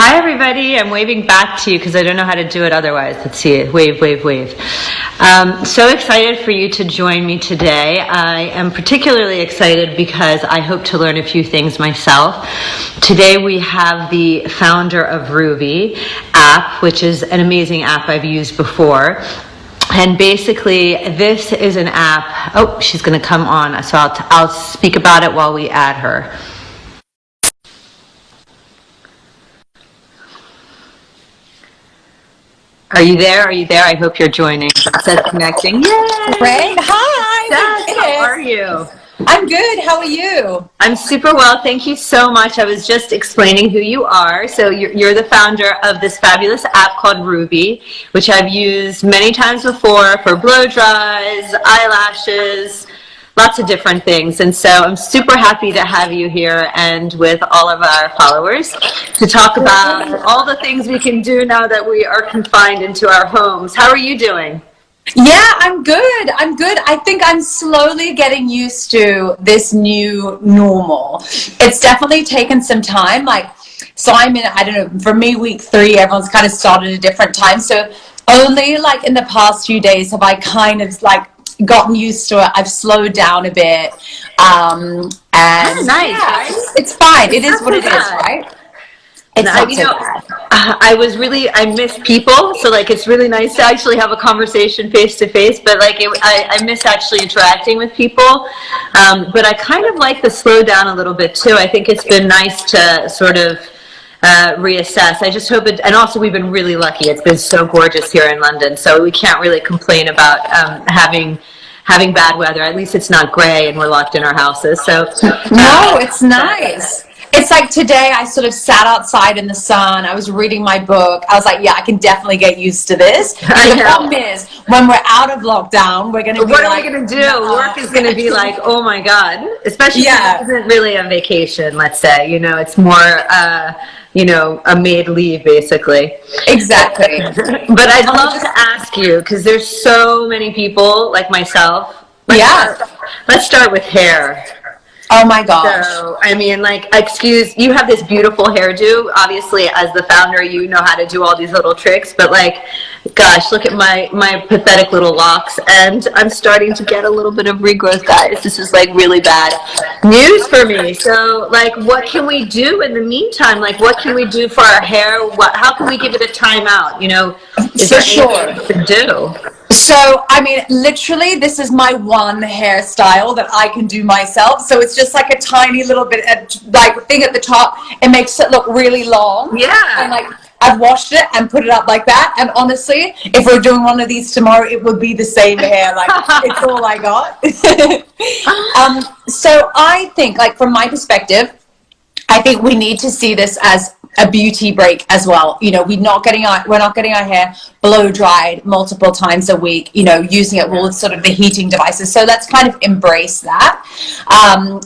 Hi, everybody. I'm waving back to you because I don't know how to do it otherwise. Let's see. Wave, wave, wave. So excited for you to join me today. I am particularly excited because I hope to learn a few things myself. Today we have the founder of Ruby app, which is an amazing app I've used before. And basically, this is an app. Oh, she's going to come on. So I'll speak about it while we add her. Are you there? Are you there? I hope you're joining. It says connecting. Yay! Great. Hi. Yes, how are you? I'm good. How are you? I'm super well. Thank you so much. I was just explaining who you are. So you're the founder of this fabulous app called Ruby, which I've used many times before for blow dries, eyelashes, lots of different things. And so I'm super happy to have you here and with all of our followers to talk about all the things we can do now that we are confined into our homes. How are you doing? Yeah, I'm good. I'm good. I think I'm slowly getting used to this new normal. It's definitely taken some time. So I'm in, I don't know, for me, week 3, everyone's kind of started at a different time. So only in the past few days have I kind of gotten used to it. I've slowed down a bit. And nice, yeah, right? it's fine. It is what it is, right? It's not so bad. I miss people, so it's really nice to actually have a conversation face to face, but I miss actually interacting with people, but I kind of like the slow down a little bit too. I think it's been nice to sort of reassess. I just hope it, and also we've been really lucky. It's been so gorgeous here in London, so we can't really complain about having bad weather. At least it's not gray and we're locked in our houses. So no, it's nice. It's like today I sort of sat outside in the sun. I was reading my book. I was like, yeah, I can definitely get used to this. The problem is when we're out of lockdown, we're going to be what are we going to do? No. Work is going to be oh my God. Especially if it isn't really a vacation, let's say. It's more, a maid leave, basically. Exactly. But I'd love to ask you, because there's so many people like myself. Let's start with hair. Oh my gosh. So, you have this beautiful hairdo. Obviously, as the founder, you know how to do all these little tricks, but gosh, look at my pathetic little locks, and I'm starting to get a little bit of regrowth, guys. This is really bad news for me. So, what can we do in the meantime? What can we do for our hair? How can we give it a timeout? Is there anything to do? So, literally, this is my one hairstyle that I can do myself. So it's just a tiny little bit, thing at the top. It makes it look really long. Yeah. And I've washed it and put it up like that. And honestly, if we're doing one of these tomorrow, it would be the same hair. It's all I got. So I think, from my perspective, I think we need to see this as a beauty break as well. We're not getting our hair blow dried multiple times a week, using it all sort of the heating devices. So let's kind of embrace that.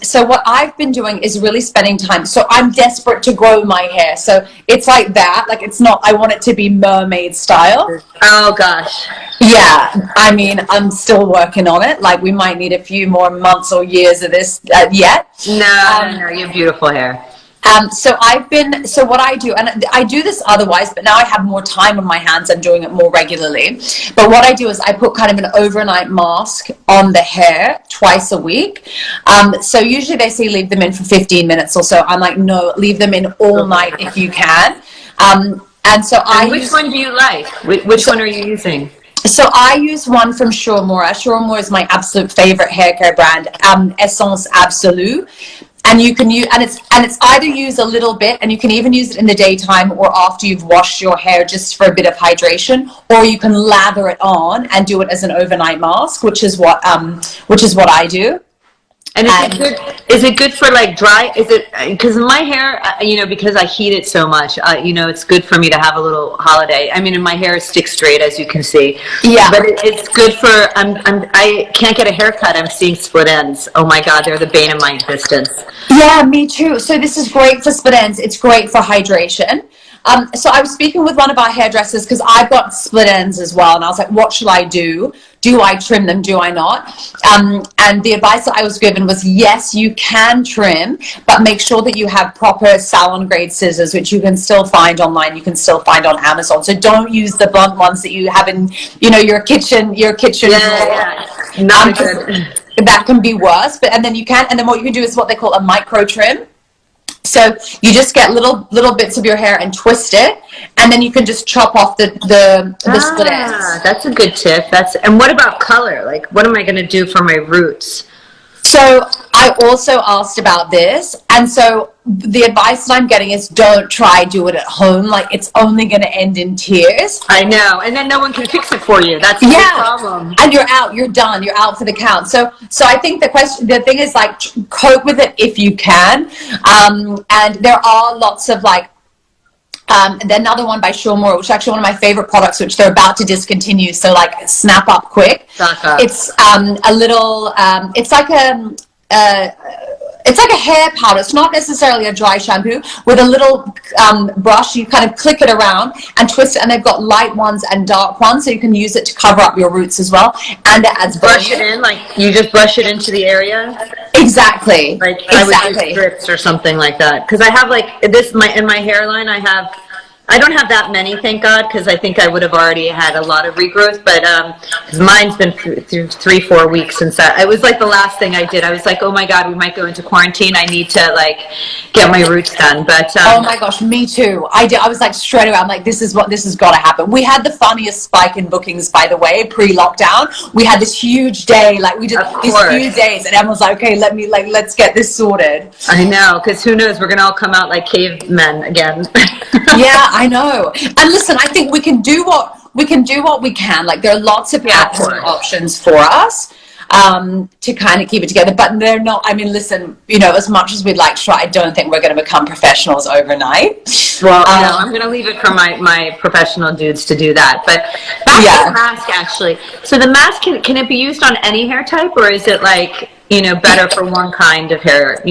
So what I've been doing is really spending time. So I'm desperate to grow my hair. So it's like that. It's not, I want it to be mermaid style. Oh gosh. Yeah. I'm still working on it. We might need a few more months or years of this yet. No, you have beautiful hair. So what I do, and I do this otherwise, but now I have more time on my hands. I'm doing it more regularly. But what I do is I put kind of an overnight mask on the hair twice a week. So usually they say leave them in for 15 minutes or so. I'm like, no, leave them in all night if you can. Which one do you like? Which one are you using? So I use one from Shampoos. Shampoos is my absolute favorite hair care brand, Essence Absolue. And you can use, and it's either use a little bit, and you can even use it in the daytime or after you've washed your hair just for a bit of hydration, or you can lather it on and do it as an overnight mask, which is what I do. And is it good for dry? Is it, because my hair, because I heat it so much, it's good for me to have a little holiday. And my hair sticks straight, as you can see. Yeah. But it's good for, I can't get a haircut. I'm seeing split ends. Oh my God, they're the bane of my existence. Yeah, me too. So this is great for split ends. It's great for hydration. So I was speaking with one of our hairdressers because I've got split ends as well, and I was like, what should I do? Do I trim them? Do I not? And the advice that I was given was, yes, you can trim, but make sure that you have proper salon grade scissors, which you can still find online. You can still find on Amazon. So don't use the blunt ones that you have in, your kitchen. Yeah. Not good. That can be worse. And then what you can do is what they call a micro trim. So you just get little bits of your hair and twist it, and then you can just chop off the split ends. That's a good tip. And what about color? Like, what am I going to do for my roots? So I also asked about this, and so the advice that I'm getting is don't do it at home. Like, it's only going to end in tears. I know, and then no one can fix it for you. That's the problem. And you're out. You're done. You're out for the count. So I think the thing is, like, cope with it if you can. And there are lots of, like, another one by Shampoos, which is actually one of my favorite products, which they're about to discontinue. So, like, snap up quick. It's a little. It's like a hair powder. It's not necessarily a dry shampoo. With a little brush, you kind of click it around and twist it, and they've got light ones and dark ones, so you can use it to cover up your roots as well. And it adds brush it in, like you just brush it into the area. Exactly. Like I would use strips or something like that. Because I have like this in my hairline. I don't have that many, thank God, because I think I would have already had a lot of regrowth, but because mine's been through 3-4 weeks since that. It was like the last thing I did. I was like, oh my God, we might go into quarantine. I need to like get my roots done. But oh my gosh, me too. I was like straight away, I'm like, this has got to happen. We had the funniest spike in bookings, by the way, pre-lockdown. We had this huge day, like we did these few days, and everyone's like, okay, let's get this sorted. I know, because who knows, we're gonna all come out like cavemen again. Yeah, I know. And listen, I think we can do what we can. Like, there are lots of options for us to kind of keep it together, but they're not. I mean, listen, as much as we'd like to try, I don't think we're going to become professionals overnight. Well, no, I'm going to leave it for my professional dudes to do that. But back to the mask, actually. So the mask, can it be used on any hair type, or is it like, better for one kind of hair,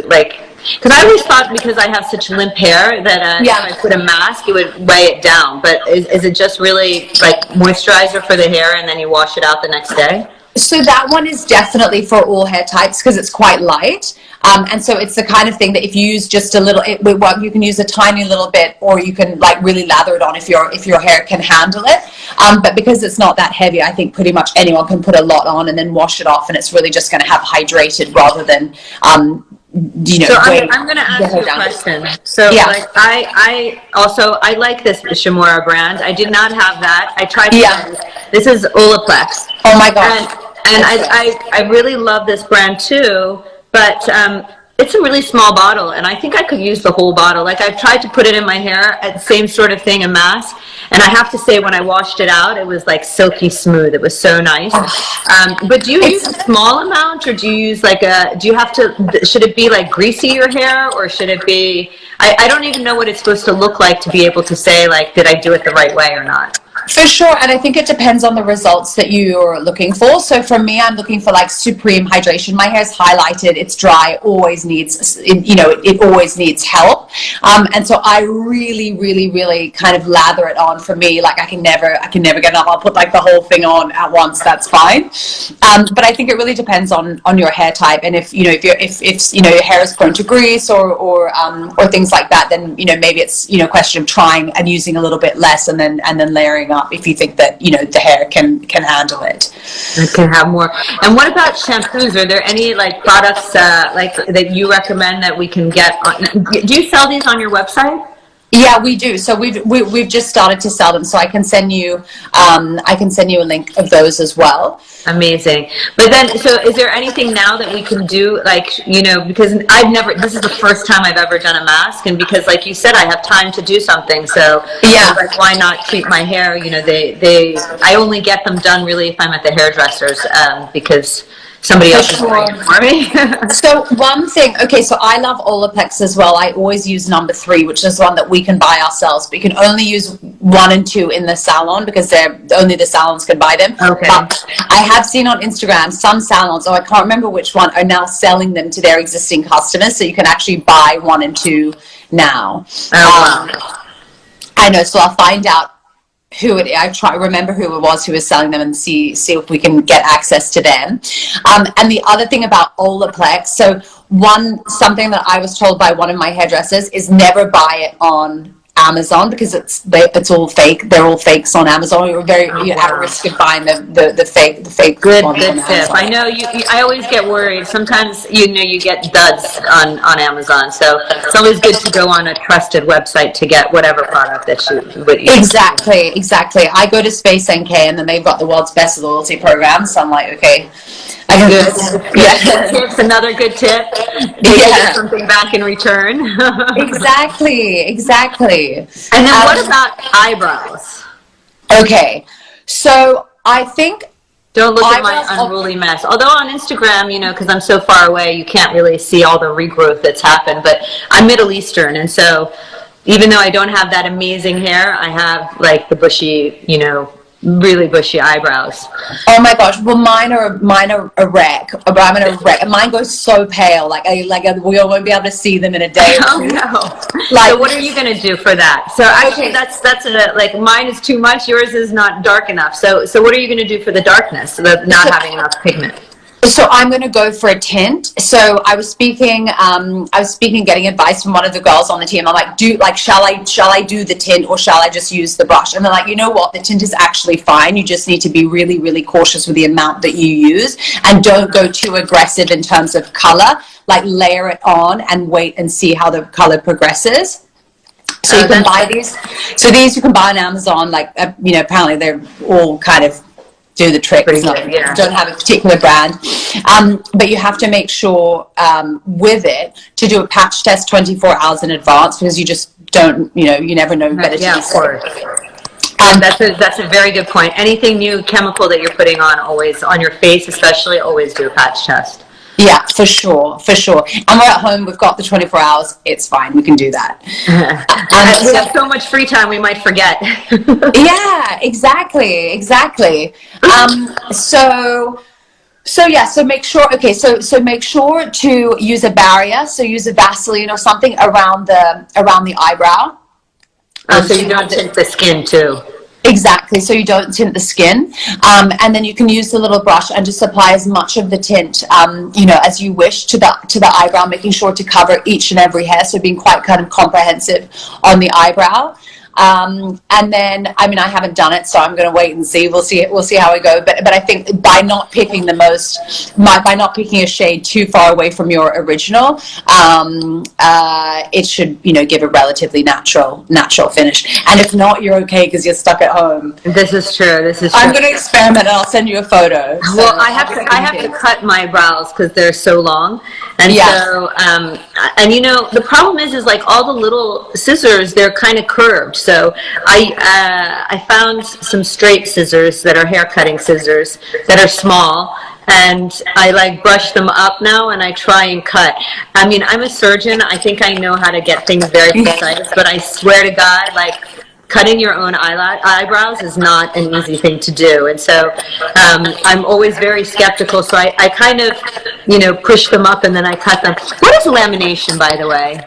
like... Because I always thought, because I have such limp hair, that if I put a mask, it would weigh it down. But is it just really like moisturizer for the hair, and then you wash it out the next day? So that one is definitely for all hair types because it's quite light. And so it's the kind of thing that if you use just a little, you can use a tiny little bit, or you can like really lather it on if your hair can handle it. But because it's not that heavy, I think pretty much anyone can put a lot on and then wash it off, and it's really just going to have hydrated rather than so I'm going to ask you a question. So like I like this Shamora brand. I did not have that. I tried this is Olaplex. Oh my gosh. And I really love this brand too, but it's a really small bottle, and I think I could use the whole bottle. Like, I've tried to put it in my hair, same sort of thing, a mask, and I have to say, when I washed it out, it was like silky smooth. It was so nice. But do you use a small amount, or do you use like should it be like greasy your hair, or should it be, I don't even know what it's supposed to look like to be able to say, like, did I do it the right way or not? For sure, and I think it depends on the results that you're looking for. So for me, I'm looking for like supreme hydration. My hair's highlighted, it's dry, always needs, it always needs help. And so I really, really, really kind of lather it on. For me, like I can never get enough. I'll put like the whole thing on at once. That's fine. But I think it really depends on your hair type, and if your hair is prone to grease or things like that, then maybe it's a question of trying and using a little bit less, and then layering up if you think that the hair can handle it. It can have more. And what about shampoos? Are there any like products like that you recommend that we can get on? Do you sell these on your website? Yeah, we do. So we've just started to sell them. So I can send you a link of those as well. Amazing. But then, so is there anything now that we can do, like, because this is the first time I've ever done a mask, and because, like you said, I have time to do something, so like, why not treat my hair? I only get them done really if I'm at the hairdresser's, because somebody else is doing it for me. So one thing, so I love Olaplex as well. I always use number 3, which is one that we can buy ourselves, but you can only use 1 and 2 in the salon because only the salons can buy them. Okay. But I have seen on Instagram some salons, I can't remember which one, are now selling them to their existing customers, so you can actually buy 1 and 2 now. Oh, wow. I know, so I'll find out who it. I try remember who it was who was selling them and see if we can get access to them. And the other thing about Olaplex, so something that I was told by one of my hairdressers is never buy it on Amazon because it's all fake. They're all fakes on Amazon. You're at risk of buying the fake. Good tip. I know I always get worried. Sometimes you get duds on Amazon, so it's always good to go on a trusted website to get whatever product that you Exactly. I go to Space NK and then they've got the world's best loyalty program, so I'm like, okay. Tips, another good tip. Get something back in return. Exactly. And then what about eyebrows? Okay, so I think don't look at my unruly mess. Although on Instagram, because I'm so far away, you can't really see all the regrowth that's happened. But I'm Middle Eastern, and so even though I don't have that amazing hair, I have like the bushy, really bushy eyebrows. Oh my gosh! Well, mine are a wreck. I'm in a wreck. Mine goes so pale, we won't be able to see them in a day. Oh no! So what are you gonna do for that? So actually, that's mine is too much. Yours is not dark enough. So what are you gonna do for the darkness, the not having enough pigment? So I'm going to go for a tint. So I was speaking, getting advice from one of the girls on the team. I'm like, shall I do the tint or shall I just use the brush? And they're like, you know what? The tint is actually fine. You just need to be really, really cautious with the amount that you use and don't go too aggressive in terms of color. Like layer it on and wait and see how the color progresses. So you can buy these. So these you can buy on Amazon. Apparently they're all kind of do the trick. Don't have a particular brand, but you have to make sure with it to do a patch test 24 hours in advance because you just don't, you never know. Better to be safe. That's a very good point. Anything new chemical that you're putting always on your face, especially, always do a patch test. Yeah, for sure. And we're at home. We've got the 24 hours. It's fine. We can do that. We have so much free time, we might forget. Yeah, exactly. So make sure. Okay, so make sure to use a barrier. So use a Vaseline or something around the eyebrow. So you don't tint the skin too. Exactly, so you don't tint the skin, and then you can use the little brush and just apply as much of the tint, as you wish to the eyebrow, making sure to cover each and every hair, so being quite kind of comprehensive on the eyebrow. And then, I haven't done it, so I'm going to wait and see. We'll see how we go. But I think by not picking by not picking a shade too far away from your original, it should, give a relatively natural finish. And if not, you're okay because you're stuck at home. This is true. I'm going to experiment and I'll send you a photo. So well, I have to cut my brows because they're so long. And so, the problem is like all the little scissors, they're kind of curved. So I found some straight scissors that are hair cutting scissors that are small, and I brush them up now and I try and cut. I'm a surgeon. I think I know how to get things very precise, but I swear to God, cutting your own eyebrows is not an easy thing to do. And so I'm always very skeptical. So I kind of, push them up and then I cut them. What is lamination, by the way?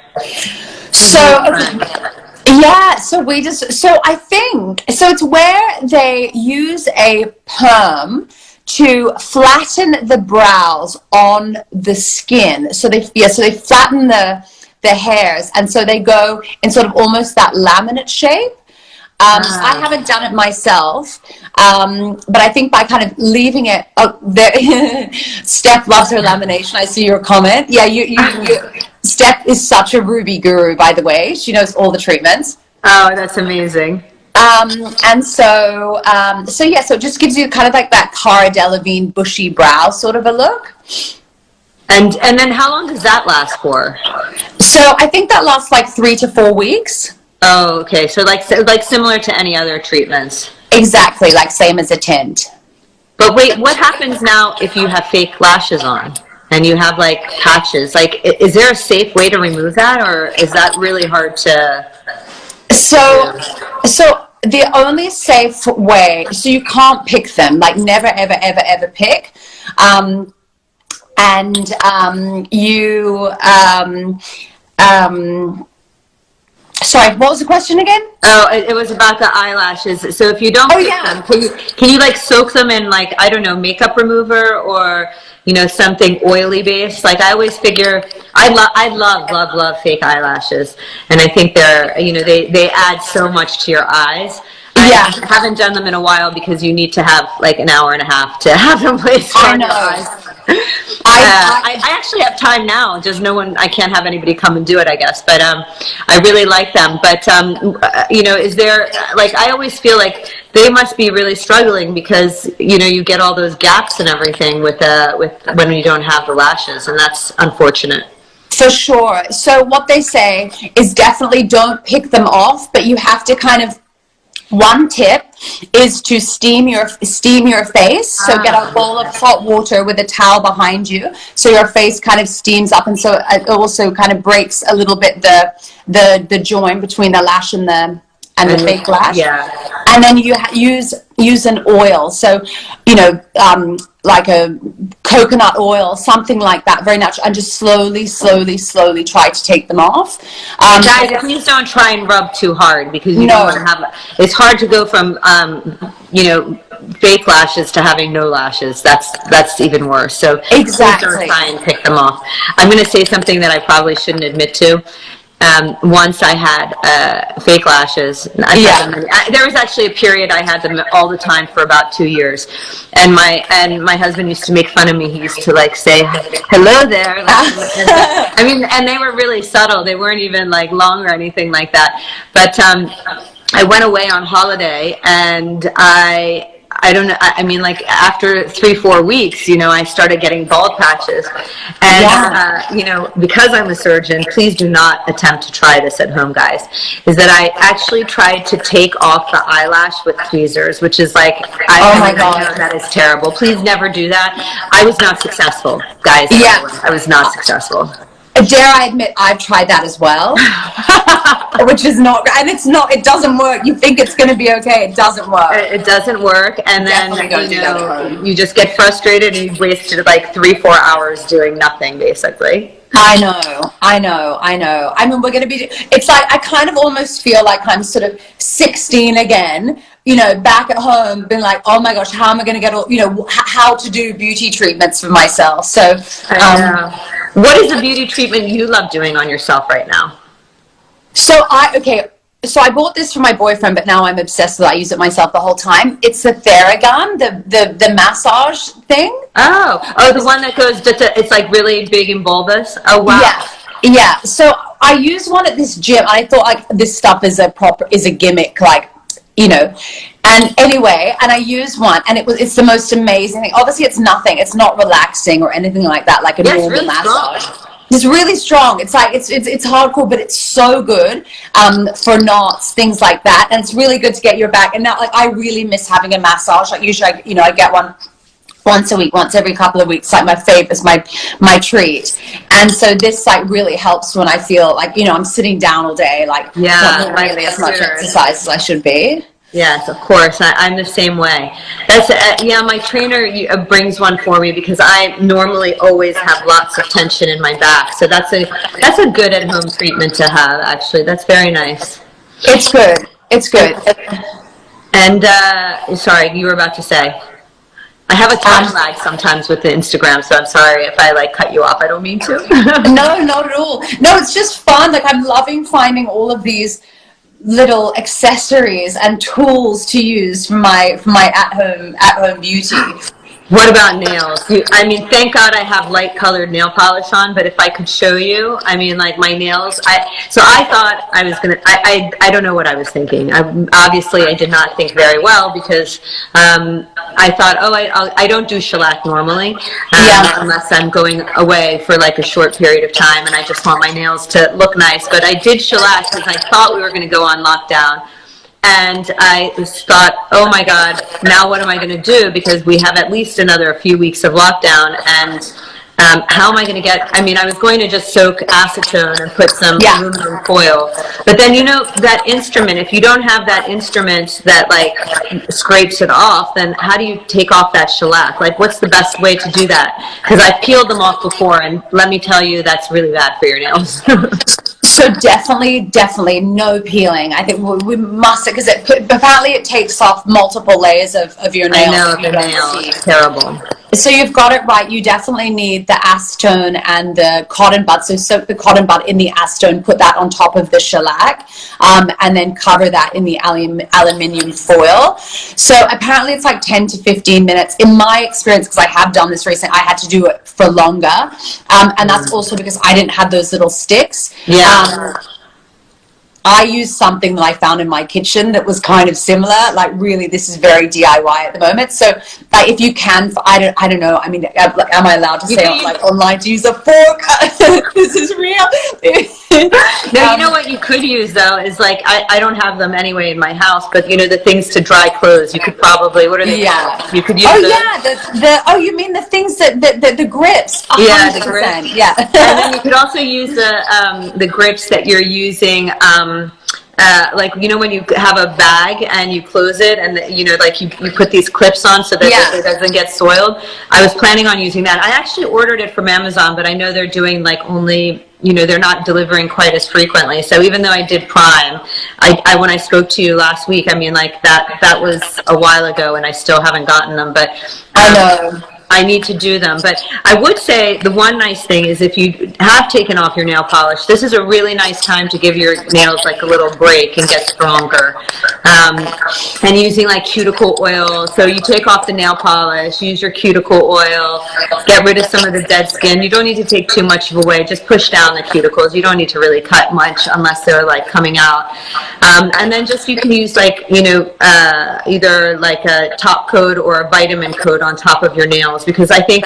I think it's where they use a perm to flatten the brows on the skin. So they flatten the hairs, and so they go in sort of almost that laminate shape. I haven't done it myself, but I think by kind of leaving it, Steph loves her lamination. I see your comment. Yeah, Steph is such a Ruby guru, by the way. She knows all the treatments. Oh, that's amazing. So it just gives you kind of like that Cara Delevingne bushy brow sort of a look. And then how long does that last for? So I think that lasts 3 to 4 weeks. Oh, okay. So like similar to any other treatments. Exactly, same as a tint. But wait, what happens now if you have fake lashes on and you have patches? Is there a safe way to remove that, or is that really hard to? So the only safe way, so you can't pick them, never, ever, ever, ever pick. Sorry, what was the question again? Oh, it was about the eyelashes. So if you don't pick them, can you like soak them in like, I don't know, makeup remover or, you know, something oily based? Like I always figure, I love fake eyelashes. And I think they're, you know, they add so much to your eyes. I haven't done them in a while because you need to have like an hour and a half to have them placed on your eyes. I actually have time now. Just I can't have anybody come and do it, I guess. But I really like them. But you know, is there like I always feel like they must be really struggling because you know you get all those gaps and everything with when you don't have the lashes, and that's unfortunate. For sure. So what they say is definitely don't pick them off, but you have to kind of. One tip is to steam your face. So get a bowl of hot water with a towel behind you, so your face kind of steams up, and so it also kind of breaks a little bit the joint between the lash and the fake lash. Yeah. And then you use an oil. So you know, like a coconut oil, something like that, very natural, and just slowly try to take them off. Guys, please don't try and rub too hard because you don't want to have. It's hard to go from you know, fake lashes to having no lashes. That's even worse. So exactly, please don't try and pick them off. I'm going to say something that I probably shouldn't admit to. Once I had fake lashes. There was actually a period I had them all the time for about 2 years, and my husband used to make fun of me. He used to like say, "Hello there." I mean, and they were really subtle. They weren't even like long or anything like that. But I went away on holiday, and I don't know. I mean, like after 3-4 weeks, you know, I started getting bald patches, and you know, because I'm a surgeon, please do not attempt to try this at home, guys. Is that I actually tried to take off the eyelash with tweezers, which is like, oh my God, that is terrible. Please never do that. I was not successful, guys. Yeah, I was not successful. Dare I admit, I've tried that as well, which is not, and it doesn't work. You think it's going to be okay, it doesn't work. It doesn't work, and then you just get frustrated and you've wasted like 3-4 hours doing nothing, basically. I know. I mean, we're going to be, it's like, I kind of almost feel like I'm sort of 16 again, you know, back at home, being like, oh my gosh, how am I going to get all, you know, how to do beauty treatments for myself. So, what is the beauty treatment you love doing on yourself right now? So I bought this for my boyfriend, but now I'm obsessed with it. I use it myself the whole time. It's the Theragun, the massage thing. Oh, the one that goes, it's like really big and bulbous. Oh, wow. Yeah. So I used one at this gym, and I thought like this stuff is a gimmick, like, you know. And anyway, and I used one, and it's the most amazing thing. Obviously, it's nothing. It's not relaxing or anything like that, like a normal really massage. Strong. It's really strong. It's like it's hardcore, but it's so good for knots, things like that. And it's really good to get your back. And now, like, I really miss having a massage. Like usually, I get one once a week, once every couple of weeks. Like my favorite is my treat. And so this like really helps when I feel like, you know, I'm sitting down all day, like not doing really as much exercise as I should be. Yes, of course. I'm the same way. That's my trainer brings one for me because I normally always have lots of tension in my back. So that's a good at-home treatment to have. Actually, that's very nice. It's good. And sorry, you were about to say. I have a time lag sometimes with the Instagram, so I'm sorry if I like cut you off. I don't mean to. No, not at all. No, it's just fun. Like I'm loving finding all of these little accessories and tools to use for my at-home beauty. What about nails? I mean, thank God I have light colored nail polish on, but if I could show you, I mean, like my nails, I thought I was going to, I don't know what I was thinking. Obviously, I did not think very well because I thought, I don't do shellac normally unless I'm going away for like a short period of time and I just want my nails to look nice. But I did shellac because I thought we were going to go on lockdown. And I thought, oh my God, now what am I going to do? Because we have at least another few weeks of lockdown. And how am I going to get, I mean, I was going to just soak acetone and put some aluminum foil. But then, you know, that instrument, if you don't have that instrument that like scrapes it off, then how do you take off that shellac? Like, what's the best way to do that? Because I've peeled them off before, and let me tell you, that's really bad for your nails. So definitely no peeling. I think we must, because apparently it takes off multiple layers of your nails. I know, the nail is terrible. So you've got it right. You definitely need the acetone and the cotton bud. So soak the cotton bud in the acetone, put that on top of the shellac, and then cover that in the aluminium foil. So apparently it's like 10 to 15 minutes. In my experience, because I have done this recently, I had to do it for longer. And that's also because I didn't have those little sticks. Yeah. I used something that I found in my kitchen that was kind of similar. Like, really, this is very DIY at the moment. So, like, if you can, I don't know. I mean, am I allowed to say online to use a fork? This is real. No, you know what you could use though is like I don't have them anyway in my house, but you know the things to dry clothes. You could probably called? You could use. You mean the things that the grips? 100%. Yeah, the grips. Yeah. And then you could also use the grips that you're using. Like, you know, when you have a bag and you close it and, you know, like you put these clips on so that it doesn't get soiled. I was planning on using that. I actually ordered it from Amazon, but I know they're doing like only, you know, they're not delivering quite as frequently. So even though I did Prime, I when I spoke to you last week, I mean, like that was a while ago and I still haven't gotten them, but I know. I need to do them. But I would say the one nice thing is if you have taken off your nail polish, this is a really nice time to give your nails like a little break and get stronger. And using like cuticle oil. So you take off the nail polish, use your cuticle oil, get rid of some of the dead skin. You don't need to take too much away. Just push down the cuticles. You don't need to really cut much unless they're like coming out. And then just you can use like, you know, either like a top coat or a vitamin coat on top of your nails. Because I think,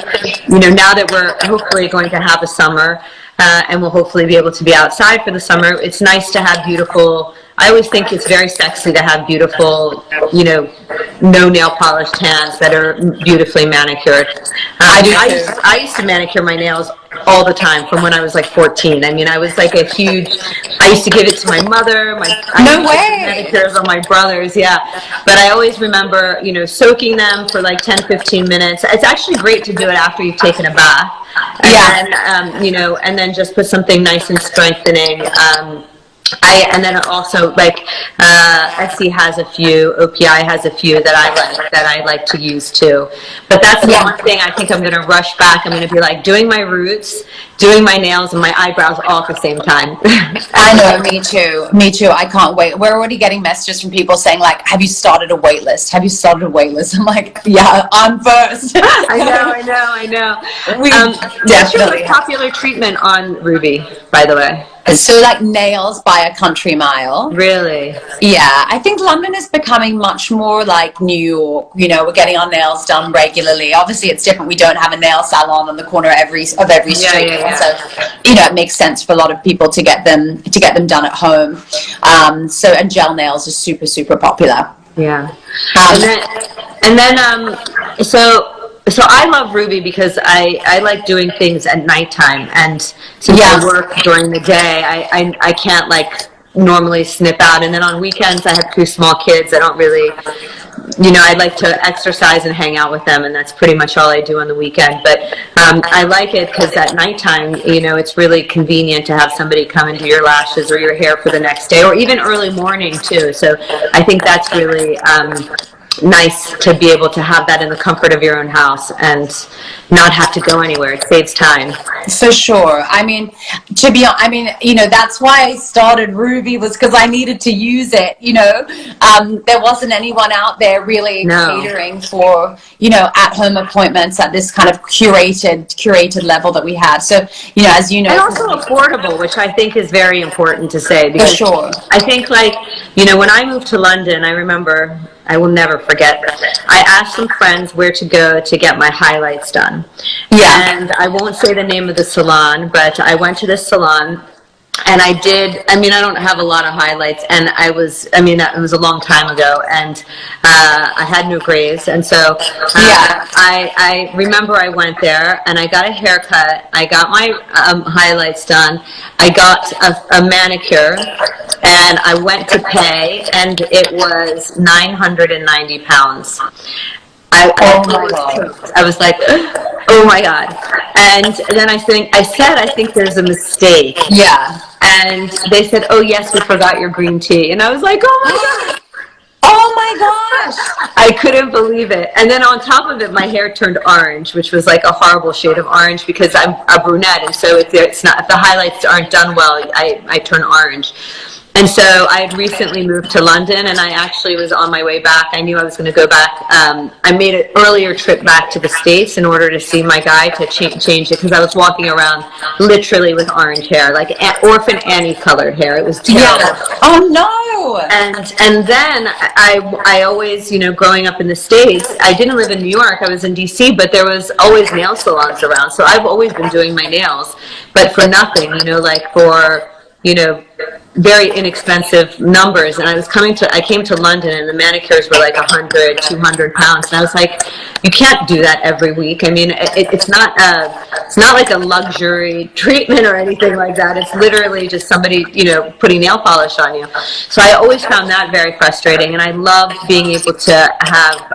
you know, now that we're hopefully going to have a summer and we'll hopefully be able to be outside for the summer, it's nice to have beautiful, I always think it's very sexy to have beautiful, you know, no nail polished hands that are beautifully manicured. I used to manicure my nails all the time from when I was like 14. I mean, I was like I used to give it to my mother, manicures on my brothers, yeah. But I always remember, you know, soaking them for like 10, 15 minutes. It's actually great to do it after you've taken a bath. And then, you know, and then just put something nice and strengthening. And then also like Etsy has a few, OPI has a few that I like to use too. But that's the one thing I think I'm going to rush back. I'm going to be like doing my roots, doing my nails and my eyebrows all at the same time. I know, me too. I can't wait. We're already getting messages from people saying like, have you started a wait list? I'm like, yeah, I'm first. I know. What's your most popular treatment on Ruby, by the way? So like nails by a country mile. Really? Yeah, I think London is becoming much more like New York. You know, we're getting our nails done regularly. Obviously, it's different. We don't have a nail salon on the corner of every street. Yeah. So, you know, it makes sense for a lot of people to get them done at home. And gel nails are super, super popular. Yeah. So I love Ruby because I like doing things at nighttime, and since I work during the day, I can't like normally snip out. And then on weekends, I have 2 small kids. I don't really, you know, I like to exercise and hang out with them, and that's pretty much all I do on the weekend. But I like it because at nighttime, you know, it's really convenient to have somebody come and do your lashes or your hair for the next day, or even early morning too. So I think that's really nice to be able to have that in the comfort of your own house and not have to go anywhere. It saves time. For sure. I mean, you know, that's why I started Ruby, was because I needed to use it. You know, there wasn't anyone out there really catering for, you know, at-home appointments at this kind of curated level that we had. So, you know, as you know, and also affordable, which I think is very important to say, because for sure. I think, like, you know, when I moved to London, I remember, I will never forget, I asked some friends where to go to get my highlights done. Yeah. And I won't say the name of the salon, but I went to this salon and I don't have a lot of highlights, and it was a long time ago, and I had no grays, and so I remember I went there and I got a haircut, I got my highlights done, I got a manicure, and I went to pay, and it was £990. I was like, oh my God. And then I think there's a mistake. Yeah. And they said, oh yes, we forgot your green tea. And I was like, oh my God. Oh my gosh. I couldn't believe it. And then on top of it, my hair turned orange, which was like a horrible shade of orange because I'm a brunette. And so if the highlights aren't done well, I turn orange. And so I had recently moved to London, and I actually was on my way back. I knew I was going to go back. I made an earlier trip back to the States in order to see my guy to change it because I was walking around literally with orange hair, like Orphan Annie colored hair. It was terrible. Yeah. Oh no. And then I always, growing up in the States, I didn't live in New York. I was in DC, but there was always nail salons around. So I've always been doing my nails, but for nothing, like for, very inexpensive numbers. And I came to London, and the manicures were like 100, 200 pounds. And I was like, you can't do that every week. I mean, it's not like a luxury treatment or anything like that. It's literally just somebody, putting nail polish on you. So I always found that very frustrating. And I love being able to have,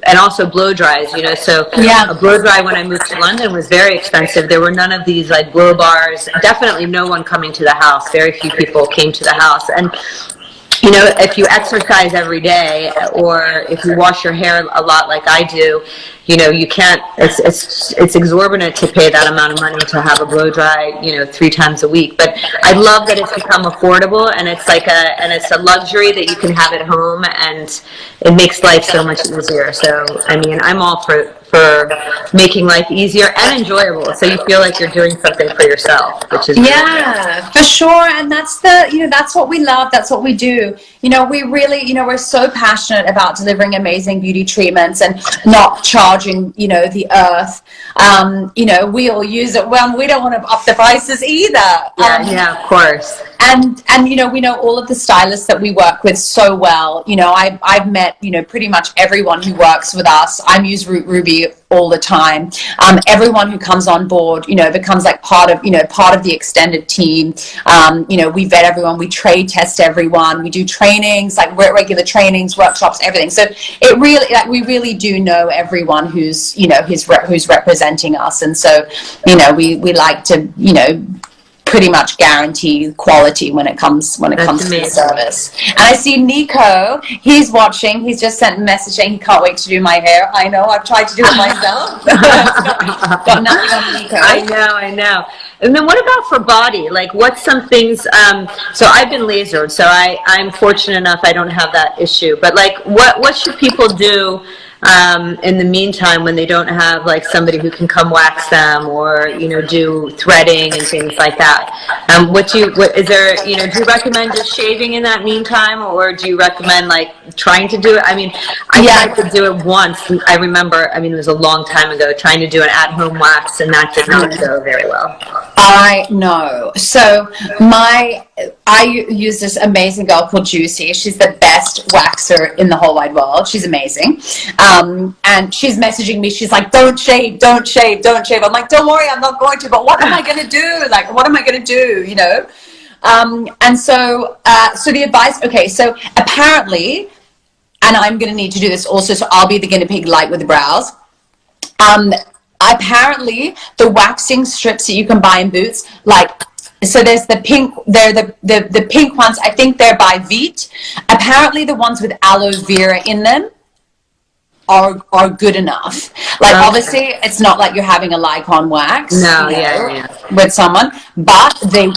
and also blow dries, so Yeah. a blow dry when I moved to London was very expensive. There were none of these like blow bars, definitely no one coming to the house. Very few people came to the house. And if you exercise every day, or if you wash your hair a lot like I do, you can't, it's exorbitant to pay that amount of money to have a blow dry, 3 times a week. But I love that it's become affordable, and it's it's a luxury that you can have at home, and it makes life so much easier. So, I mean, I'm all for making life easier and enjoyable, so you feel like you're doing something for yourself, which is for sure. And that's that's what we love, that's what we do. We really, we're so passionate about delivering amazing beauty treatments and not charging, the earth. We all use it well, and we don't want to up the prices either. Of course. And we know all of the stylists that we work with so well. I've met, pretty much everyone who works with us. I use Root Ruby all the time. Everyone who comes on board, becomes like part of the extended team. We vet everyone, we trade test everyone, we do trainings, like regular trainings, workshops, everything. So it really, we really do know everyone who's representing us. And so, we like to, pretty much guarantee quality when it comes to the service. And I see Nico, he's watching, he's just sent a message saying he can't wait to do my hair. I know, I've tried to do it myself. got nothing on Nico. I know. And then what about for body? Like, what's some things, so I've been lasered, so I'm fortunate enough I don't have that issue. But like, what should people do in the meantime when they don't have like somebody who can come wax them, or do threading and things like that? Do you recommend just shaving in that meantime, or do you recommend like trying to do it? I mean, I tried to do it once. I remember, it was a long time ago, trying to do an at-home wax, and that did not go very well. I know. So I use this amazing girl called Juicy. She's the best waxer in the whole wide world. She's amazing. And she's messaging me. She's like, don't shave. I'm like, don't worry, I'm not going to. But what am I going to do? Like, what am I going to do? And so the advice, okay, so apparently, and I'm going to need to do this also, so I'll be the guinea pig light with the brows. Apparently, the waxing strips that you can buy in Boots, so there's the pink, they're the pink ones, I think they're by Veet. Apparently the ones with aloe vera in them are good enough. Like, obviously it's not like you're having a Lycon wax with someone, but they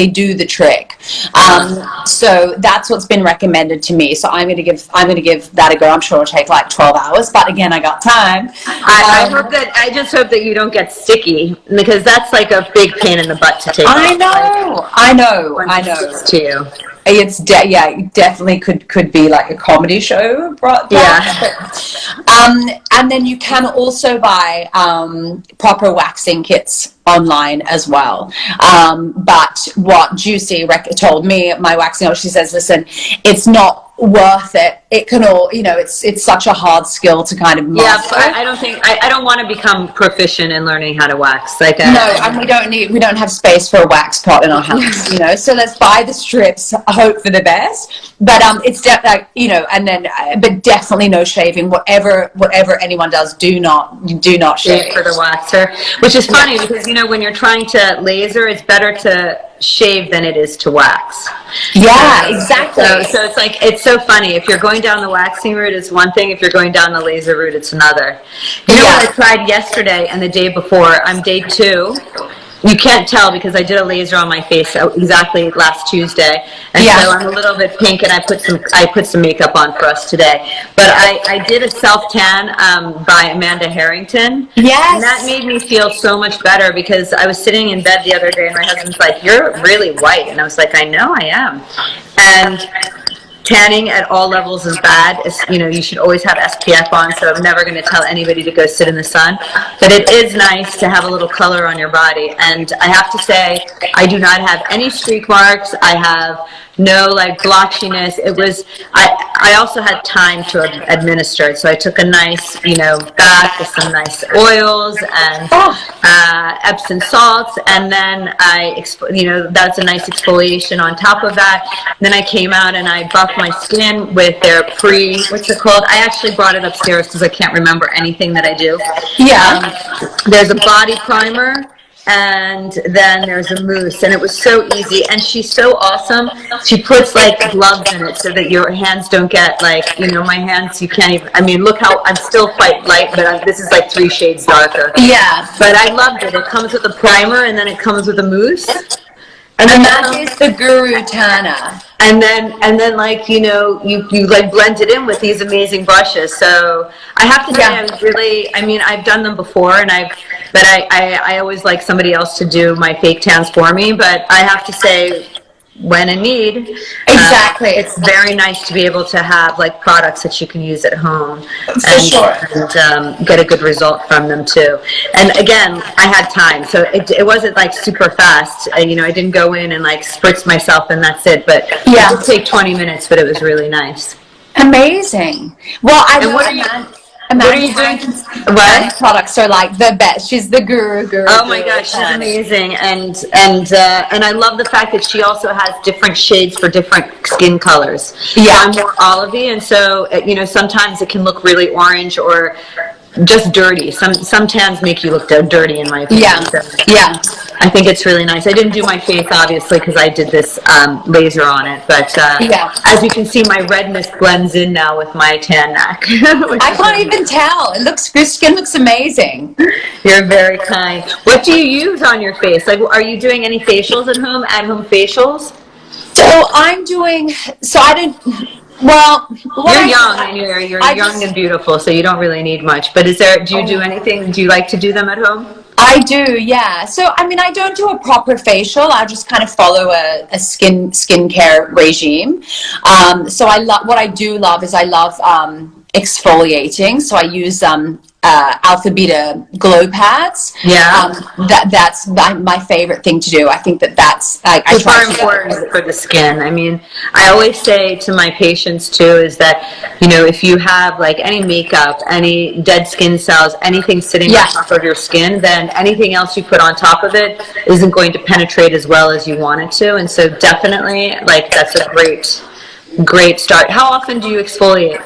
do the trick. So that's what's been recommended to me. So I'm gonna give that a go. I'm sure it'll take like 12 hours, but again, I got time. I just hope that you don't get sticky, because that's like a big pain in the butt to take off. I know. To you. It's definitely could be like a comedy show brought back. And then you can also buy proper waxing kits online as well. But what Juicy told me, my waxing, she says, listen, it's not worth it it can all, it's such a hard skill to kind of master. I don't want to become proficient in learning how to wax. No, and we don't have space for a wax pot in our house, so let's buy the strips, hope for the best. But it's but definitely no shaving. Whatever anyone does, do not shave for the waxer, which is funny because when you're trying to laser, it's better to shave than it is to wax. Exactly. So it's so funny. If you're going down the waxing route, it's one thing. If you're going down the laser route, it's another. What I tried yesterday and the day before, I'm day 2. You can't tell because I did a laser on my face exactly last Tuesday, and so I'm a little bit pink, and I put some makeup on for us today. But I did a self tan by Amanda Harrington. Yes, and that made me feel so much better because I was sitting in bed the other day, and my husband's like, "You're really white," and I was like, "I know I am," and tanning at all levels is bad. You should always have SPF on, so I'm never going to tell anybody to go sit in the sun. But it is nice to have a little color on your body. And I have to say, I do not have any streak marks. I have no blotchiness. I also had time to administer it. So I took a nice, bath with some nice oils and Epsom salts. And then that's a nice exfoliation on top of that. And then I came out and I buffed my skin with their what's it called? I actually brought it upstairs because I can't remember anything that I do. There's a body primer, and then there's a mousse, and it was so easy, and she's so awesome. She puts gloves in it so that your hands don't get my hands, you can't even, look how I'm still quite light, but this is 3 shades darker. But I loved it. It comes with a primer, and then it comes with a mousse. And that is the Guru Tanner. And then you blend it in with these amazing brushes. So I have to say, I was really, I've done them before, and I always like somebody else to do my fake tans for me. But I have to say, when in need, it's very nice to be able to have products that you can use at home and get a good result from them too. And again, I had time, so it wasn't super fast. I didn't go in and spritz myself and that's it. But it did take 20 minutes, but it was really nice. Amazing. Well, what are you doing? What products are the best? She's the guru. Oh my gosh, she's amazing, and I love the fact that she also has different shades for different skin colors. I'm more olivey, and so sometimes it can look really orange or just dirty. Some tans make you look dirty, in my opinion. I think it's really nice. I didn't do my face, obviously, because I did this laser on it. But as you can see, my redness blends in now with my tan neck. I can't even tell. Your skin looks amazing. You're very kind. What do you use on your face? Are you doing any facials at home? At-home facials? So I'm doing. So I didn't. Well, you're young and you're young and beautiful, so you don't really need much. But do you do anything? Do you like to do them at home? I do, yeah. So I don't do a proper facial. I just kind of follow a skincare regime. So what I do love is I love exfoliating. So I use alpha beta glow pads. That's my favorite thing to do. I think that's it's very important for the skin. I always say to my patients too is that if you have any makeup, any dead skin cells, anything sitting on top of your skin, then anything else you put on top of it isn't going to penetrate as well as you want it to. And so definitely that's a great start. How often do you exfoliate?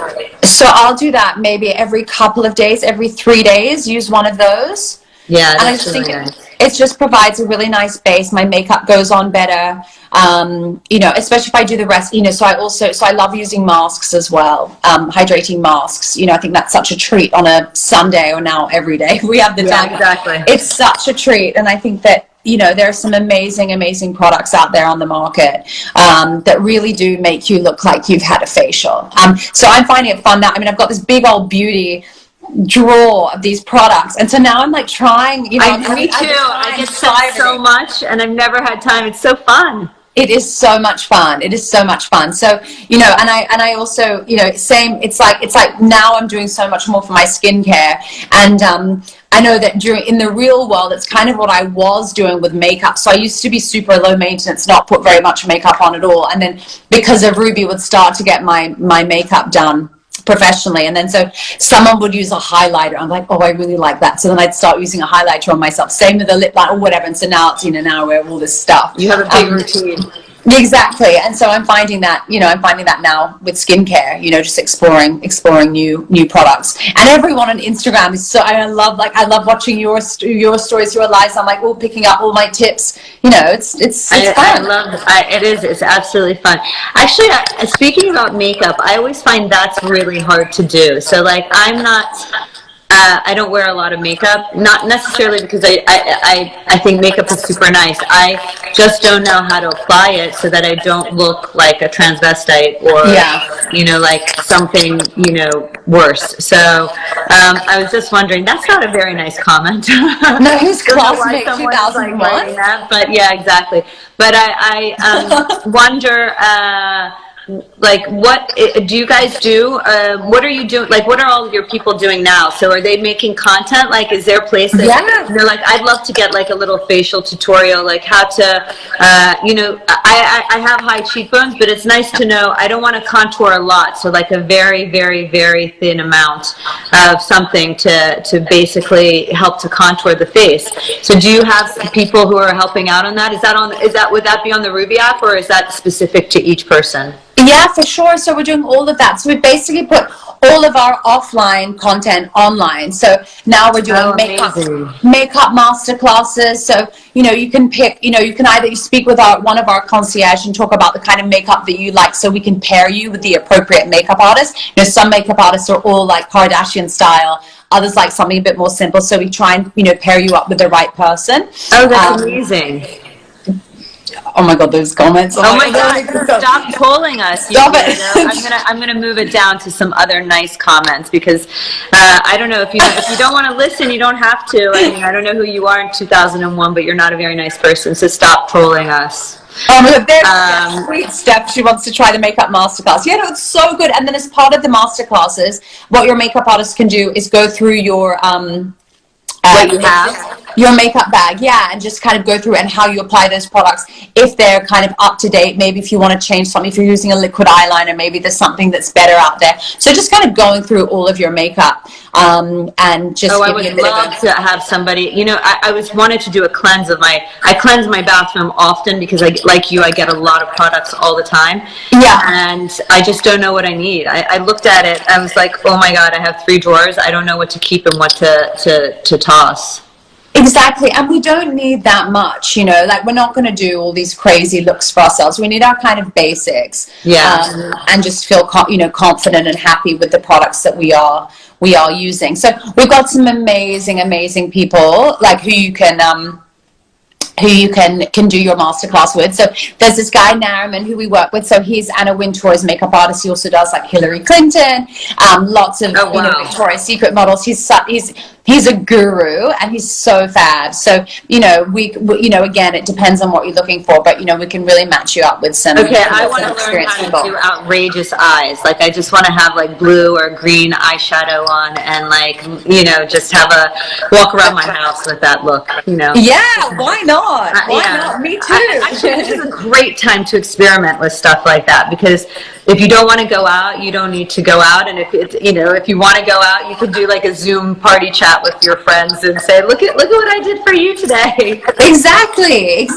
So I'll do that maybe every couple of days, every 3 days, use one of those. Yeah, and I just think it just provides a really nice base. My makeup goes on better, especially if I do the rest, so I love using masks as well, hydrating masks. I think that's such a treat on a Sunday, or now every day we have the time. Exactly. It's such a treat, and I think that there are some amazing products out there on the market that really do make you look like you've had a facial. So I'm finding it fun that, I've got this big old beauty drawer of these products, and so now I'm trying, me too. I get sent so much, and I've never had time. It's so fun. It is so much fun. So, and I also, same, it's like now I'm doing so much more for my skincare, and I know that in the real world, it's kind of what I was doing with makeup. So I used to be super low maintenance, not put very much makeup on at all. And then because of Ruby, would start to get my makeup done professionally, and then so someone would use a highlighter. I'm like, oh, I really like that. So then I'd start using a highlighter on myself. Same with the lip line or whatever. And so now it's, now we're all this stuff. You have a big routine. Exactly. And so I'm finding that, now with skincare, just exploring new products. And everyone on Instagram is so, I love watching your stories, your lives. I'm like, picking up all my tips. It's fun. I love it. It's absolutely fun. Actually, speaking about makeup, I always find that's really hard to do. So like, I don't wear a lot of makeup, not necessarily because I think makeup is super nice. I just don't know how to apply it so that I don't look like a transvestite or, like something, worse. So I was just wondering, that's not a very nice comment. No, who's classmate 2001? Like but yeah, exactly. But I wonder... like, what do you guys do? What are you doing? Like, what are all your people doing now? So are they making content? Like, is there a place that they're like, I'd love to get like a little facial tutorial, like how to, I have high cheekbones, but it's nice to know I don't want to contour a lot. So like a very, very, very thin amount of something to basically help to contour the face. So do you have people who are helping out on that? Would that be on the Ruby app, or is that specific to each person? Yeah, for sure. So we're doing all of that. So we basically put all of our offline content online. So now we're doing makeup master classes. So, you can pick, you can either speak with one of our concierge and talk about the kind of makeup that you like, so we can pair you with the appropriate makeup artist. Some makeup artists are all like Kardashian style. Others like something a bit more simple. So we try and, pair you up with the right person. Oh, that's amazing. Oh my God, those comments. Oh my God, stop trolling us. Stop it. I'm gonna move it down to some other nice comments, because I don't know, if you don't want to listen, you don't have to. I mean, I don't know who you are in 2001, but you're not a very nice person, so stop trolling us. Oh my God, there's sweet Steph. She wants to try the makeup masterclass. Yeah, no, it's so good. And then as part of the masterclasses, what your makeup artist can do is go through your what you have. Your makeup bag, and just kind of go through and how you apply those products, if they're kind of up to date. Maybe if you want to change something, if you're using a liquid eyeliner, maybe there's something that's better out there. So just kind of going through all of your makeup and just I would love to have somebody, I wanted to do a cleanse I cleanse my bathroom often, because I get a lot of products all the time. Yeah. And I just don't know what I need. I looked at it, I was like, oh my God, I have 3 drawers. I don't know what to keep and what to toss. Exactly. And we don't need that much, like we're not going to do all these crazy looks for ourselves. We need our kind of basics. Yeah. And just feel, confident and happy with the products that we are using. So we've got some amazing people, like who you can do your masterclass with. So there's this guy Maryam who we work with. So he's Anna Wintour's makeup artist. He also does like Hillary Clinton, lots of Victoria's Secret models. He's a guru, and he's so fab. So we again, it depends on what you're looking for, but we can really match you up with some. Okay, I want to learn how to do outrageous eyes. Like I just want to have like blue or green eyeshadow on, and like just have walk around my house with that look. Yeah, why not? Why not? Me too. Actually, this is a great time to experiment with stuff like that, because if you don't want to go out, you don't need to go out, and if you want to go out, you could do like a Zoom party chat with your friends and say, look at what I did for you today. Exactly.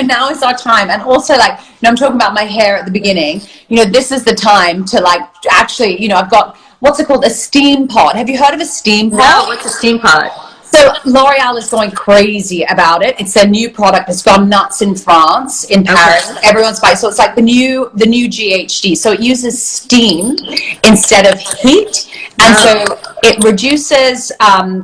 Now is our time. And also, like, I'm talking about my hair at the beginning. This is the time to like actually, I've got, what's it called, a steam pot. Have you heard of a steam pot? No, what's a steam pot? So L'Oreal is going crazy about it. It's a new product. It's gone nuts in France, in Paris. Okay. Everyone's buying. So it's like the new GHD. So it uses steam instead of heat, and so it reduces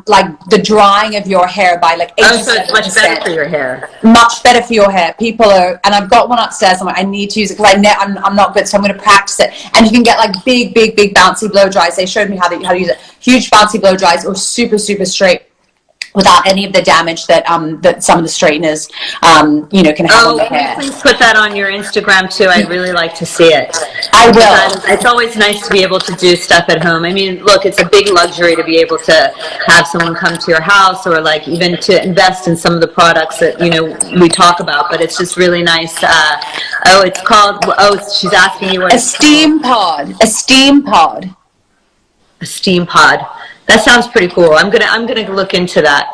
like the drying of your hair by like 87%. So it's much better for your hair. Much better for your hair. People are, and I've got one upstairs. I'm like, I need to use it because I'm not good, so I'm going to practice it. And you can get like big bouncy blow dries. They showed me how to use it. Huge bouncy blow dries or super straight without any of the damage that that some of the straighteners can have on the hair. Please put that on your Instagram too. I'd really like to see it. I will. It's always nice to be able to do stuff at home. I mean, look, it's a big luxury to be able to have someone come to your house, or like even to invest in some of the products that we talk about. But it's just really nice. It's called. She's asking you what. A steam pod. A steam pod. A steam pod. That sounds pretty cool. I'm gonna look into that.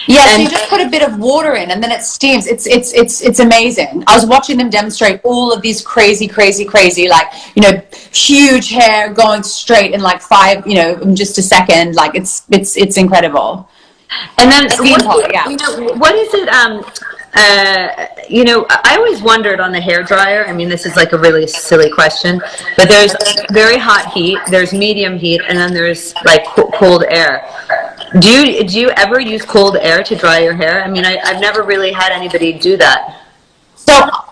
Yeah, so you just put a bit of water in, and then it steams. It's amazing. I was watching them demonstrate all of these crazy, like huge hair going straight in like in just a second. Like it's incredible. And then what is it? I always wondered on the hair dryer. I mean, this is like a really silly question, but there's very hot heat, there's medium heat, and then there's like cold air. Do you ever use cold air to dry your hair? I mean, I've never really had anybody do that.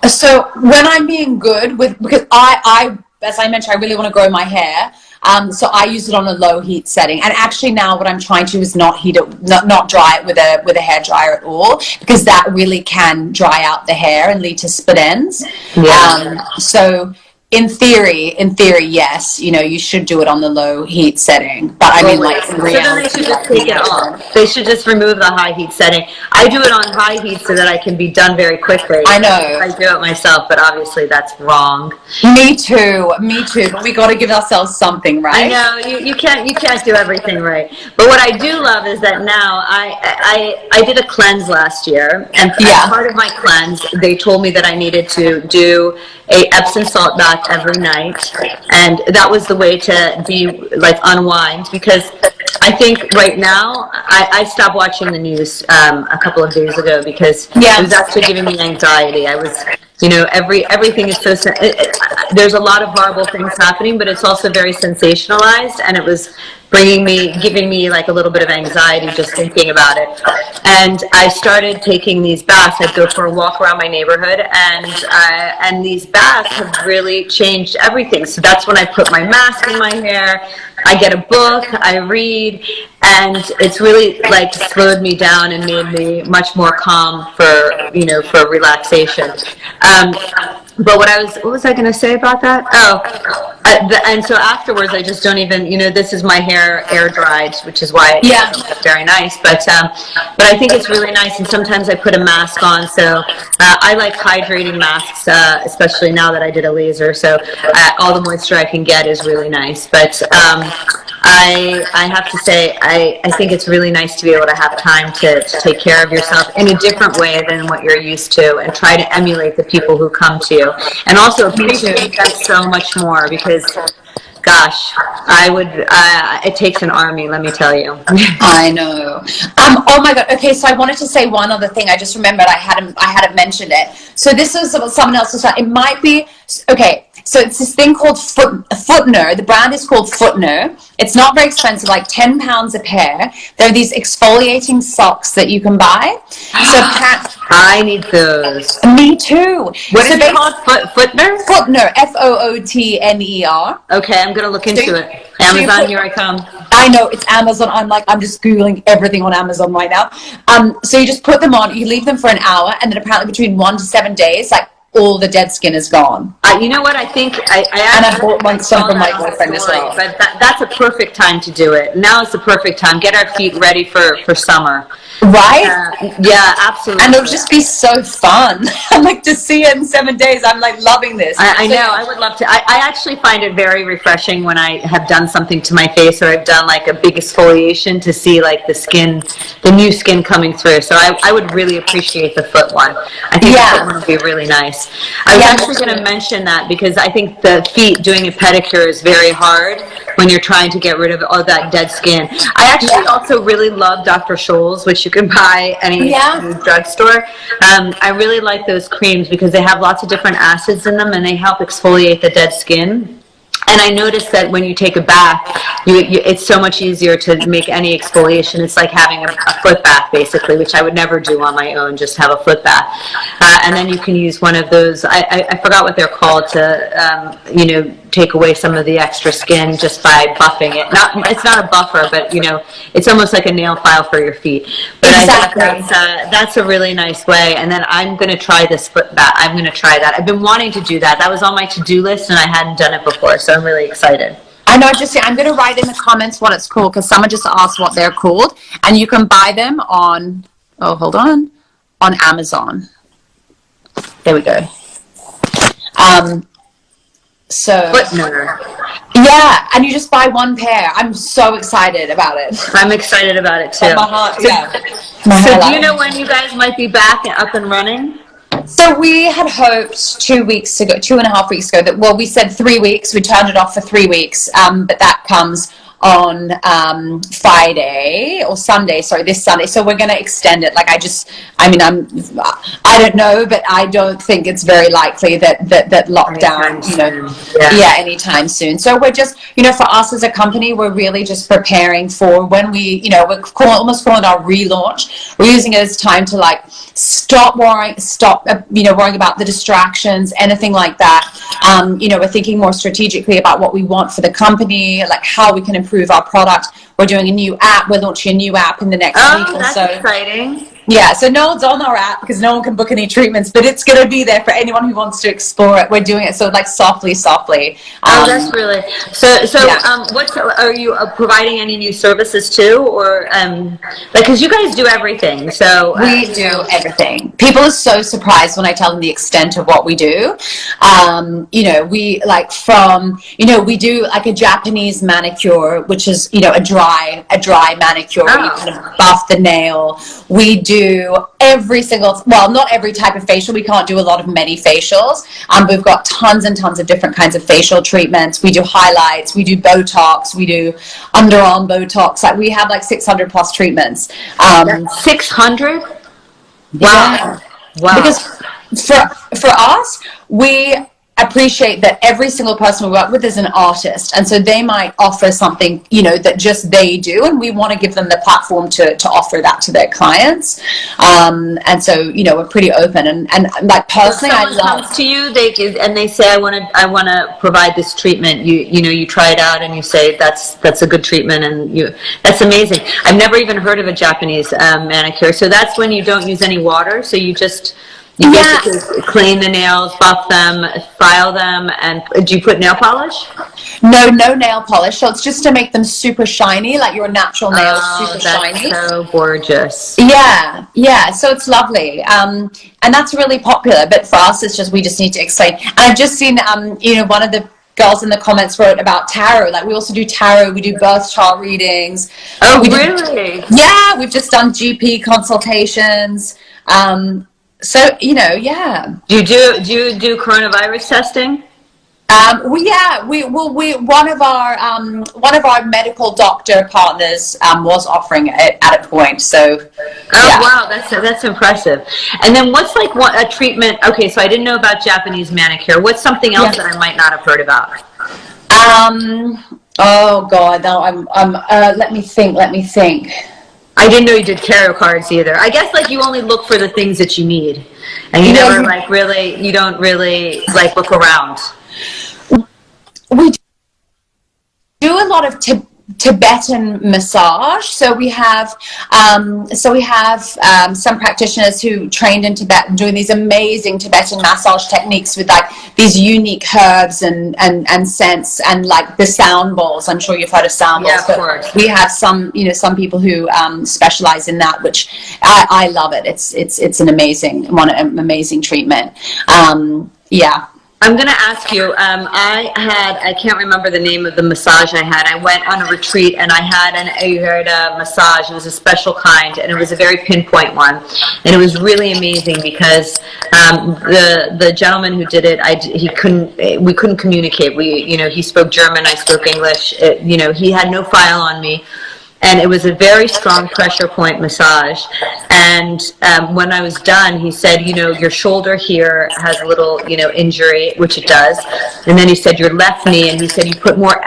So when I'm being good because I as I mentioned, I really want to grow my hair. So I use it on a low heat setting, and actually now what I'm trying to do is not heat it, not dry it with a hair dryer at all, because that really can dry out the hair and lead to split ends. Yeah. So in theory, yes, you should do it on the low heat setting. But I mean, like in reality, so then they should just take it off. They should just remove the high heat setting. I do it on high heat so that I can be done very quickly. I know. I do it myself, but obviously that's wrong. Me too. But we got to give ourselves something, right? I know you can't do everything right. But what I do love is that now I did a cleanse last year, and as part of my cleanse, they told me that I needed to do a Epsom salt bath every night, and that was the way to be like unwind, because I think right now I stopped watching the news a couple of days ago because it was actually giving me anxiety. I was everything is so there's a lot of horrible things happening, but it's also very sensationalized, and it was giving me like a little bit of anxiety just thinking about it. And I started taking these baths. I'd go for a walk around my neighborhood, and these baths have really changed everything. So that's when I put my mask in my hair, I get a book, I read, and it's really like slowed me down and made me much more calm for relaxation. But what was I going to say about that? And so afterwards, I just don't even, this is my hair air dried, which is why it's very nice. But I think it's really nice. And sometimes I put a mask on. So I like hydrating masks, especially now that I did a laser. So all the moisture I can get is really nice. But I have to say, I think it's really nice to be able to have time to take care of yourself in a different way than what you're used to, and try to emulate the people who come to you, and also appreciate them so much more, because gosh, it takes an army, let me tell you. I know. Oh my God. Okay, so I wanted to say one other thing. I just remembered I hadn't mentioned it. So this is someone else. It might be, okay, so it's this thing called Footner. The brand is called Footner. It's not very expensive, like 10 pounds a pair. There are these exfoliating socks that you can buy. So I need those. Me too. What is it called? Footner? Footner. Footner. Okay, I'm going to look into it. Amazon, here I come. I know, it's Amazon. I'm just Googling everything on Amazon right now. So you just put them on, you leave them for an hour, and then apparently between 1 to 7 days, like all the dead skin is gone. You know what? I think I bought some from my boyfriend as well. But that's a perfect time to do it. Now is the perfect time. Get our feet ready for summer. Right? Yeah, absolutely. And it'll just be so fun. I'm like, to see it in 7 days. I'm like loving this. I know. I would love to. I actually find it very refreshing when I have done something to my face, or I've done like a big exfoliation, to see like the new skin coming through. So I would really appreciate the foot one. I think the foot one would be really nice. I was actually going to mention that because I think the feet, doing a pedicure is very hard when you're trying to get rid of all that dead skin. I actually also really love Dr. Scholl's, which you can buy any drugstore. I really like those creams because they have lots of different acids in them, and they help exfoliate the dead skin. And I noticed that when you take a bath, it's so much easier to make any exfoliation. It's like having a foot bath, basically, which I would never do on my own, just have a foot bath. And then you can use one of those, I forgot what they're called, to, take away some of the extra skin just by buffing it. It's not a buffer, but, it's almost like a nail file for your feet. But Exactly. I think that's a really nice way. And then I'm going to try this foot bath. I'm going to try that. I've been wanting to do that. That was on my to-do list, and I hadn't done it before, so I'm really excited. I know, I'm going to write in the comments what it's called, because someone just asked what they're called, and you can buy them on Amazon. There we go. Yeah, and you just buy one pair. I'm so excited about it. I'm excited about it too. My heart, So do you know when you guys might be back and up and running? So we had hoped 2.5 weeks ago, that, we said 3 weeks. We turned it off for 3 weeks, but that comes on Friday or Sunday, this Sunday. So we're going to extend it. I don't know, but I don't think it's very likely that lockdown, anytime soon. So we're just, for us as a company, we're really just preparing for when we're almost calling our relaunch. We're using it as time to stop worrying about the distractions, anything like that. We're thinking more strategically about what we want for the company, how we can improve our product. We're doing a new app. We're launching a new app in the next week or so. That's exciting. Yeah, so no one's on our app because no one can book any treatments, but it's going to be there for anyone who wants to explore it. We're doing it softly. That's really what are you providing any new services too, or because you guys do everything? So we do everything. People are so surprised when I tell them the extent of what we do. We do a Japanese manicure, which is a dry manicure where you kind of buff the nail. We do every single, not every type of facial. We can't do a lot of many facials. We've got tons and tons of different kinds of facial treatments. We do highlights, we do Botox, we do underarm Botox. We have 600 plus treatments. 600? Wow. Yeah. Wow. Because for us, we appreciate that every single person we work with is an artist, and so they might offer something that just they do, and we want to give them the platform to offer that to their clients. And so we're pretty open, and personally, I love. Comes to you, they say, I want to provide this treatment. You try it out and you say that's a good treatment, and that's amazing. I've never even heard of a Japanese manicure. So that's when you don't use any water. So you basically clean the nails, buff them, file them, and do you put nail polish? No nail polish. So it's just to make them super shiny, like your natural nails, super shiny. So gorgeous. Yeah. So it's lovely, and that's really popular. But for us, we just need to explain. And I've just seen, one of the girls in the comments wrote about tarot. We also do tarot. We do birth chart readings. Oh, really? Yeah, we've just done GP consultations. So yeah. Do you do coronavirus testing? One of our medical doctor partners was offering it at a point. So. Wow, that's impressive. And then what's a treatment? Okay, so I didn't know about Japanese manicure. What's something else that I might not have heard about? Oh God, no. Let me think. I didn't know you did tarot cards either. I guess you only look for the things that you need, and you never you don't really look around. We do a lot of Tibetan massage. So we have some practitioners who trained in Tibet doing these amazing Tibetan massage techniques with these unique herbs and scents and the sound bowls. I'm sure you've heard of sound bowls. Yeah, of course. We have some people who specialize in that, which I love it. It's an amazing treatment. Yeah. I'm going to ask you, I can't remember the name of the massage I had. I went on a retreat and I had an Ayurveda massage. It was a special kind, and it was a very pinpoint one. And it was really amazing because the gentleman who did it, we couldn't communicate. He spoke German, I spoke English. He had no file on me. And it was a very strong pressure point massage. And when I was done, he said, your shoulder here has a little, injury, which it does. And then he said, your left knee, and he said, you put more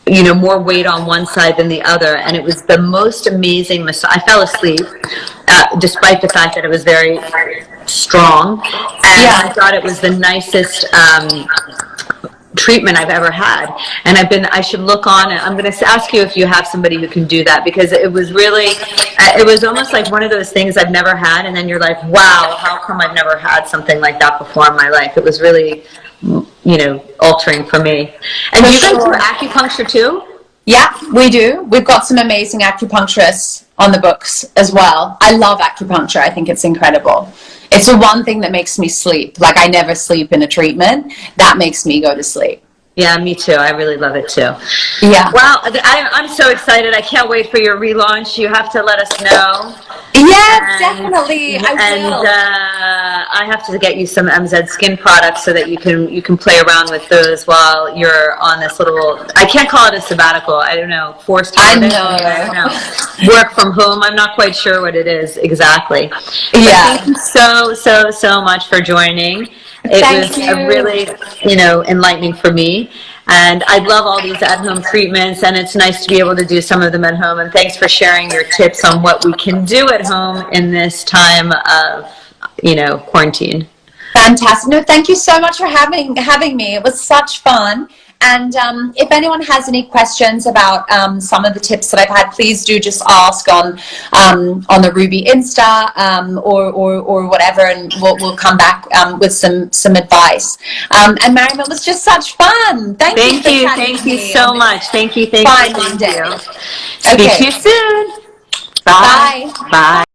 more weight on one side than the other, and it was the most amazing massage. I fell asleep, despite the fact that it was very strong, and I thought it was the nicest treatment I've ever had. And I should look on it. I'm going to ask you if you have somebody who can do that, because it was really, it was almost like one of those things I've never had, and then you're like, wow, how come I've never had something like that before in my life? It was really, altering for me. And you guys do acupuncture too? Yeah, we do. We've got some amazing acupuncturists on the books as well. I love acupuncture. I think it's incredible. It's the one thing that makes me sleep. Like, I never sleep in a treatment. That makes me go to sleep. Yeah, me too. I really love it too. Yeah. Wow, I'm so excited. I can't wait for your relaunch. You have to let us know. Yeah, definitely. I will. I have to get you some MZ skin products so that you can play around with those while you're on this little, I can't call it a sabbatical. I don't know. Forced harvest. I don't know. Work from home. I'm not quite sure what it is exactly. Yeah. But thank you so much for joining. It was really, enlightening for me. And I love all these at-home treatments, and it's nice to be able to do some of them at home. And thanks for sharing your tips on what we can do at home in this time of, quarantine. Fantastic. No, thank you so much for having me. It was such fun. And if anyone has any questions about some of the tips that I've had, please do just ask on the Ruby Insta or whatever, and we'll come back with some advice. And Maryam, it was just such fun. Thank you. Thank you so much. Thank you. Bye, Monday. Speak to you soon. Bye. Bye.